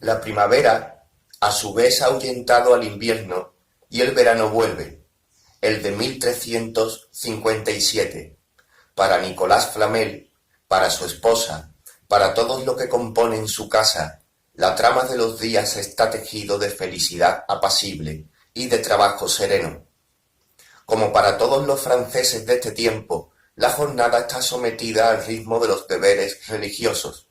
La primavera, a su vez, ha ahuyentado al invierno y el verano vuelve, el de 1357. Para Nicolás Flamel, para su esposa, para todos los que componen su casa, la trama de los días está tejido de felicidad apacible y de trabajo sereno. Como para todos los franceses de este tiempo, la jornada está sometida al ritmo de los deberes religiosos.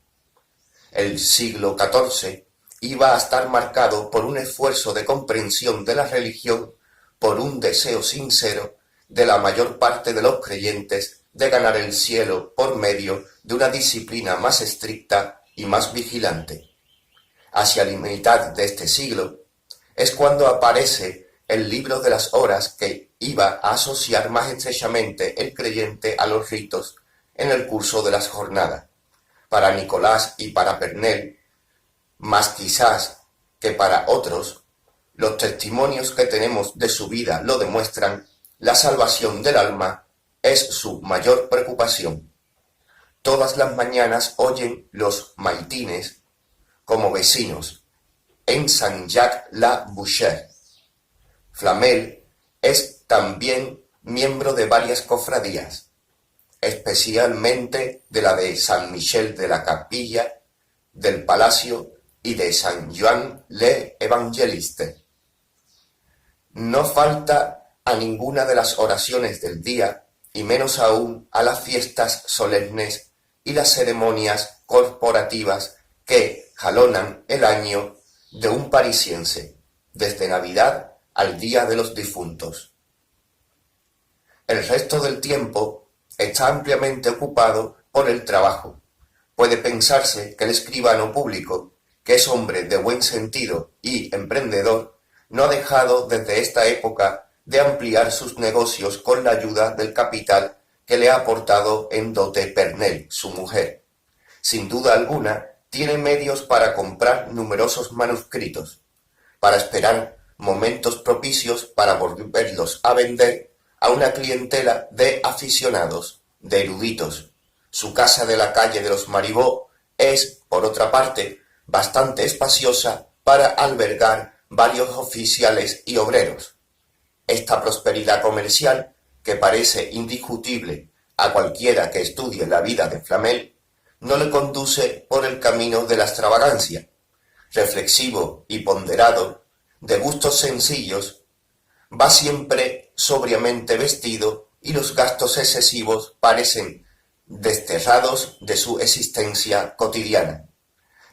El siglo XIV iba a estar marcado por un esfuerzo de comprensión de la religión, por un deseo sincero de la mayor parte de los creyentes de ganar el cielo por medio de una disciplina más estricta y más vigilante. Hacia la mitad de este siglo es cuando aparece el libro de las horas que iba a asociar más estrechamente el creyente a los ritos en el curso de las jornadas. Para Nicolás y para Pernelle, más quizás que para otros, los testimonios que tenemos de su vida lo demuestran, la salvación del alma es su mayor preocupación. Todas las mañanas oyen los maitines como vecinos en Saint-Jacques-la-Boucherie. Flamel es también miembro de varias cofradías, especialmente de la de San Michel de la Capilla, del Palacio y de San Joan l'Evangeliste. No falta a ninguna de las oraciones del día, y menos aún a las fiestas solemnes y las ceremonias corporativas que jalonan el año de un parisiense, desde Navidad al Día de los Difuntos. El resto del tiempo está ampliamente ocupado por el trabajo. Puede pensarse que el escribano público, que es hombre de buen sentido y emprendedor, no ha dejado desde esta época de ampliar sus negocios con la ayuda del capital que le ha aportado en dote Pernelle, su mujer. Sin duda alguna, tiene medios para comprar numerosos manuscritos, para esperar momentos propicios para volverlos a vender a una clientela de aficionados, de eruditos. Su casa de la calle de los Marivaux es, por otra parte, bastante espaciosa para albergar varios oficiales y obreros. Esta prosperidad comercial, que parece indiscutible a cualquiera que estudie la vida de Flamel, no le conduce por el camino de la extravagancia. Reflexivo y ponderado, de gustos sencillos, va siempre sobriamente vestido y los gastos excesivos parecen desterrados de su existencia cotidiana.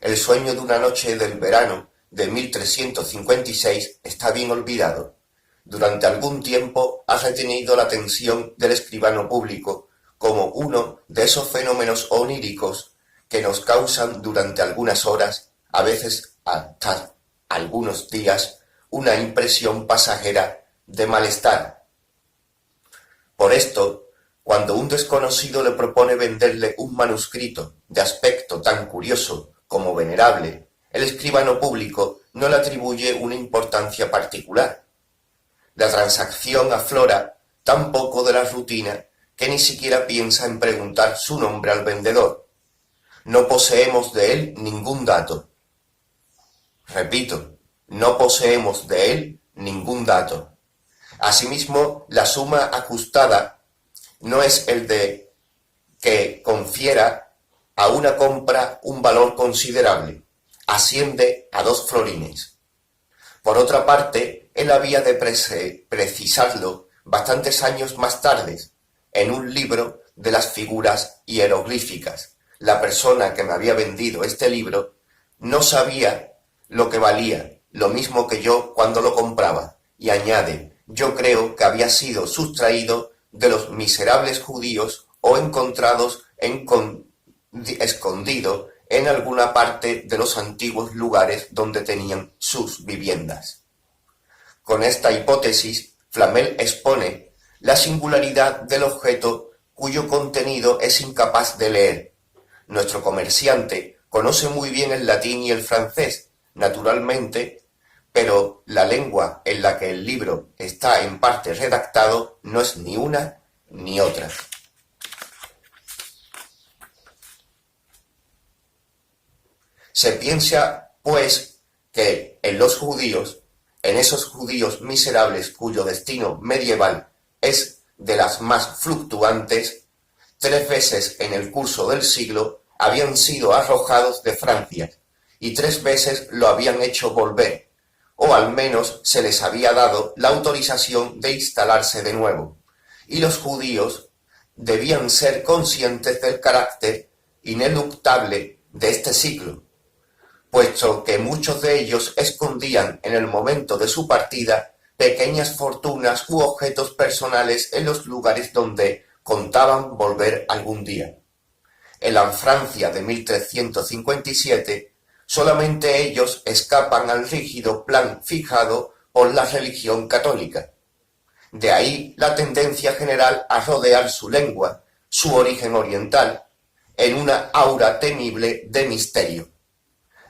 El sueño de una noche del verano de 1356 está bien olvidado. Durante algún tiempo ha retenido la atención del escribano público como uno de esos fenómenos oníricos que nos causan durante algunas horas, a veces hasta algunos días, una impresión pasajera de malestar. Por esto, cuando un desconocido le propone venderle un manuscrito de aspecto tan curioso como venerable, el escribano público no le atribuye una importancia particular. La transacción aflora tan poco de la rutina que ni siquiera piensa en preguntar su nombre al vendedor. No poseemos de él ningún dato. Repito, no poseemos de él ningún dato. Asimismo, la suma ajustada no es el de que confiera a una compra un valor considerable. Asciende a 2 florines. Por otra parte, él había de precisarlo bastantes años más tarde, en un libro de las figuras hieroglíficas. La persona que me había vendido este libro no sabía lo que valía, lo mismo que yo cuando lo compraba, y añade, yo creo que había sido sustraído de los miserables judíos o encontrados escondido en alguna parte de los antiguos lugares donde tenían sus viviendas. Con esta hipótesis, Flamel expone la singularidad del objeto cuyo contenido es incapaz de leer. Nuestro comerciante conoce muy bien el latín y el francés, naturalmente, pero la lengua en la que el libro está en parte redactado no es ni una ni otra. Se piensa, pues que en los judíos, en esos judíos miserables cuyo destino medieval es de las más fluctuantes, 3 veces en el curso del siglo habían sido arrojados de Francia y 3 veces lo habían hecho volver, o al menos se les había dado la autorización de instalarse de nuevo, y los judíos debían ser conscientes del carácter ineluctable de este ciclo, puesto que muchos de ellos escondían en el momento de su partida pequeñas fortunas u objetos personales en los lugares donde contaban volver algún día. En la Francia de 1357, solamente ellos escapan al rígido plan fijado por la religión católica. De ahí la tendencia general a rodear su lengua, su origen oriental, en una aura temible de misterio.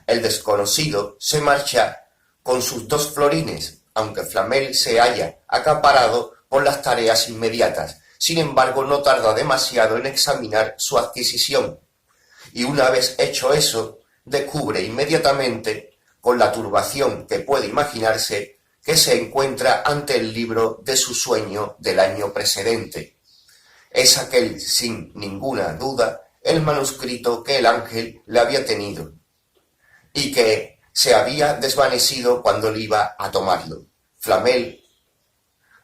El desconocido se marcha con sus 2 florines, aunque Flamel se haya acaparado por las tareas inmediatas. Sin embargo, no tarda demasiado en examinar su adquisición, y una vez hecho eso, descubre inmediatamente, con la turbación que puede imaginarse, que se encuentra ante el libro de su sueño del año precedente. Es aquel, sin ninguna duda, el manuscrito que el ángel le había tenido, y que se había desvanecido cuando él iba a tomarlo. Flamel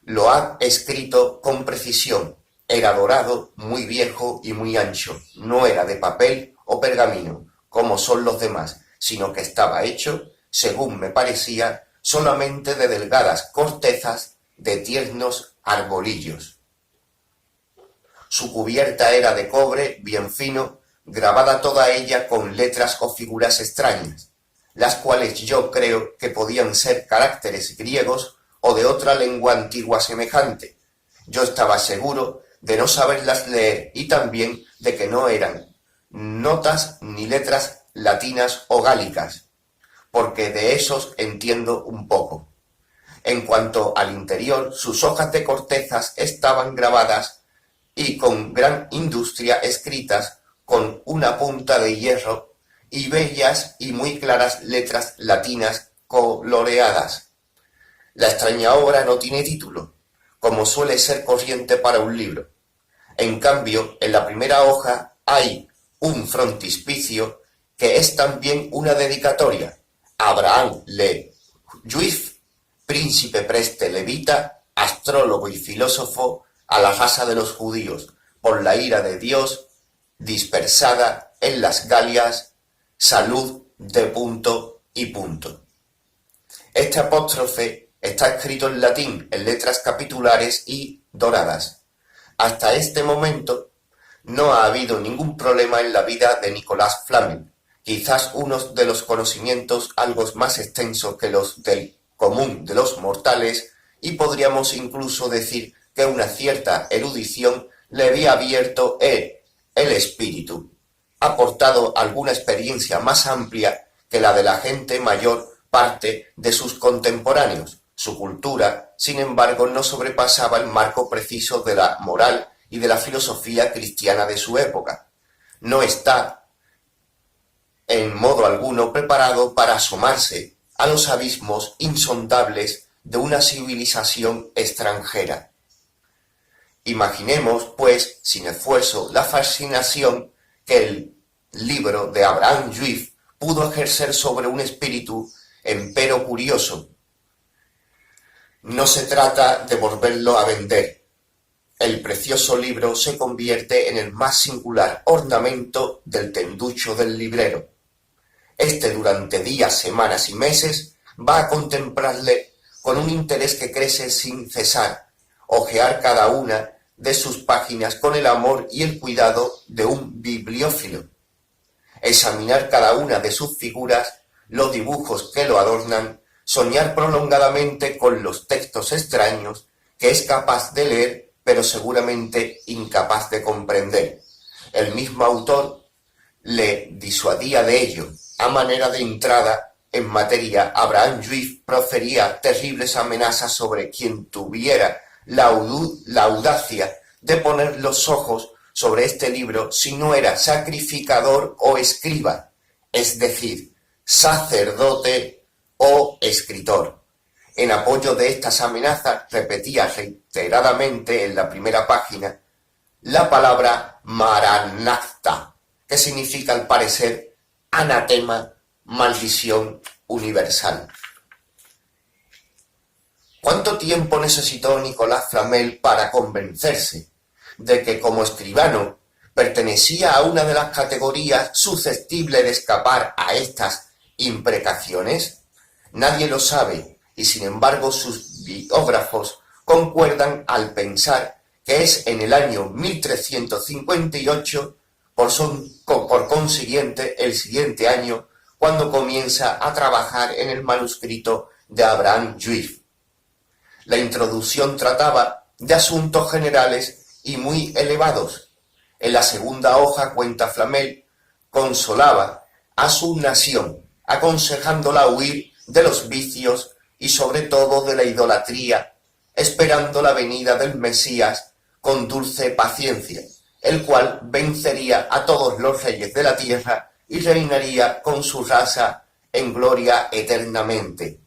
lo ha escrito con precisión. Era dorado, muy viejo y muy ancho. No era de papel o pergamino, como son los demás, sino que estaba hecho, según me parecía, solamente de delgadas cortezas de tiernos arbolillos. Su cubierta era de cobre bien fino, grabada toda ella con letras o figuras extrañas, las cuales yo creo que podían ser caracteres griegos o de otra lengua antigua semejante. Yo estaba seguro de no saberlas leer y también de que no eran notas ni letras latinas o gálicas, porque de esos entiendo un poco. En cuanto al interior, sus hojas de cortezas estaban grabadas y con gran industria escritas con una punta de hierro y bellas y muy claras letras latinas coloreadas. La extraña obra no tiene título, como suele ser corriente para un libro. En cambio, en la primera hoja hay un frontispicio que es también una dedicatoria. Abraham le Juif, príncipe preste levita, astrólogo y filósofo, a la raza de los judíos, por la ira de Dios, dispersada en las Galias, salud de punto y punto. Este apóstrofe está escrito en latín, en letras capitulares y doradas. Hasta este momento no ha habido ningún problema en la vida de Nicolás Flamel, quizás uno de los conocimientos algo más extensos que los del común de los mortales, y podríamos incluso decir que una cierta erudición le había abierto el espíritu, aportado alguna experiencia más amplia que la de la gente mayor parte de sus contemporáneos. Su cultura, sin embargo, no sobrepasaba el marco preciso de la moral y de la filosofía cristiana de su época. No está en modo alguno preparado para asomarse a los abismos insondables de una civilización extranjera. Imaginemos, pues, sin esfuerzo, la fascinación que el libro de Abraham Juif pudo ejercer sobre un espíritu empero curioso. No se trata de volverlo a vender. El precioso libro se convierte en el más singular ornamento del tenducho del librero. Este durante días, semanas y meses va a contemplarle con un interés que crece sin cesar, hojear cada una de sus páginas con el amor y el cuidado de un bibliófilo, examinar cada una de sus figuras, los dibujos que lo adornan, soñar prolongadamente con los textos extraños que es capaz de leer, pero seguramente incapaz de comprender. El mismo autor le disuadía de ello. A manera de entrada en materia, Abraham Juif profería terribles amenazas sobre quien tuviera la audacia de poner los ojos sobre este libro si no era sacrificador o escriba, es decir, sacerdote o escritor. En apoyo de estas amenazas repetía reiteradamente en la primera página la palabra Maranatha, que significa al parecer anatema, maldición universal. ¿Cuánto tiempo necesitó Nicolas Flamel para convencerse de que como escribano pertenecía a una de las categorías susceptibles de escapar a estas imprecaciones? Nadie lo sabe, y sin embargo sus biógrafos concuerdan al pensar que es en el año 1358, por consiguiente el siguiente año, cuando comienza a trabajar en el manuscrito de Abraham Juif. La introducción trataba de asuntos generales y muy elevados. En la segunda hoja, cuenta Flamel, consolaba a su nación, aconsejándola huir de los vicios y sobre todo de la idolatría, esperando la venida del Mesías con dulce paciencia, el cual vencería a todos los reyes de la tierra y reinaría con su raza en gloria eternamente.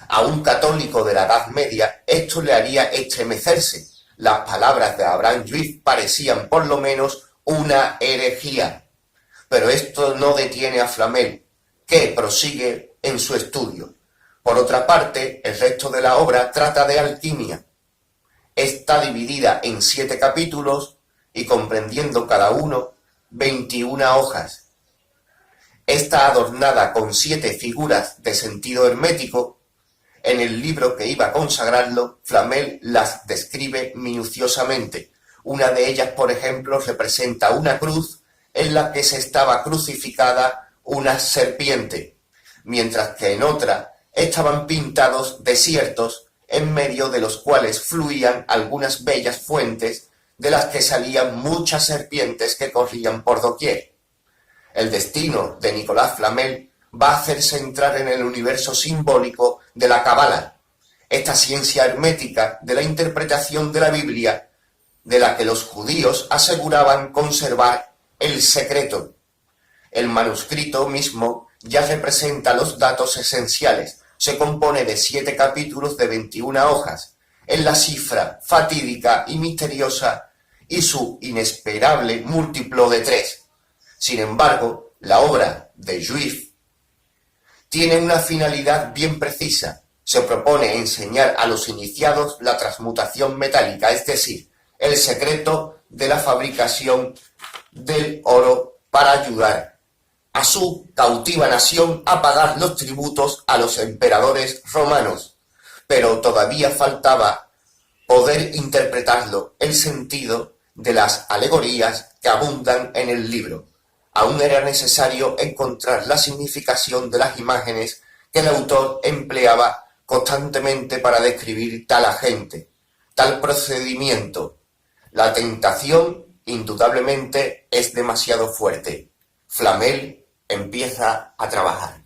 A un católico de la Edad Media esto le haría estremecerse. Las palabras de Abraham Juif parecían por lo menos una herejía. Pero esto no detiene a Flamel, que prosigue en su estudio. Por otra parte, el resto de la obra trata de alquimia. Está dividida en 7 capítulos y comprendiendo cada uno 21 hojas. Está adornada con 7 figuras de sentido hermético. En el libro que iba a consagrarlo, Flamel las describe minuciosamente. Una de ellas, por ejemplo, representa una cruz en la que se estaba crucificada una serpiente, mientras que en otra estaban pintados desiertos en medio de los cuales fluían algunas bellas fuentes de las que salían muchas serpientes que corrían por doquier. El destino de Nicolas Flamel va a hacerse entrar en el universo simbólico de la Cábala, esta ciencia hermética de la interpretación de la Biblia, de la que los judíos aseguraban conservar el secreto. El manuscrito mismo ya representa los datos esenciales. Se compone de 7 capítulos de 21 hojas, en la cifra fatídica y misteriosa y su inesperable múltiplo de 3. Sin embargo, la obra de Juif tiene una finalidad bien precisa. Se propone enseñar a los iniciados la transmutación metálica, es decir, el secreto de la fabricación del oro para ayudar a su cautiva nación a pagar los tributos a los emperadores romanos. Pero todavía faltaba poder interpretarlo, el sentido de las alegorías que abundan en el libro. Aún era necesario encontrar la significación de las imágenes que el autor empleaba constantemente para describir tal agente, tal procedimiento. La tentación, indudablemente, es demasiado fuerte. Flamel empieza a trabajar.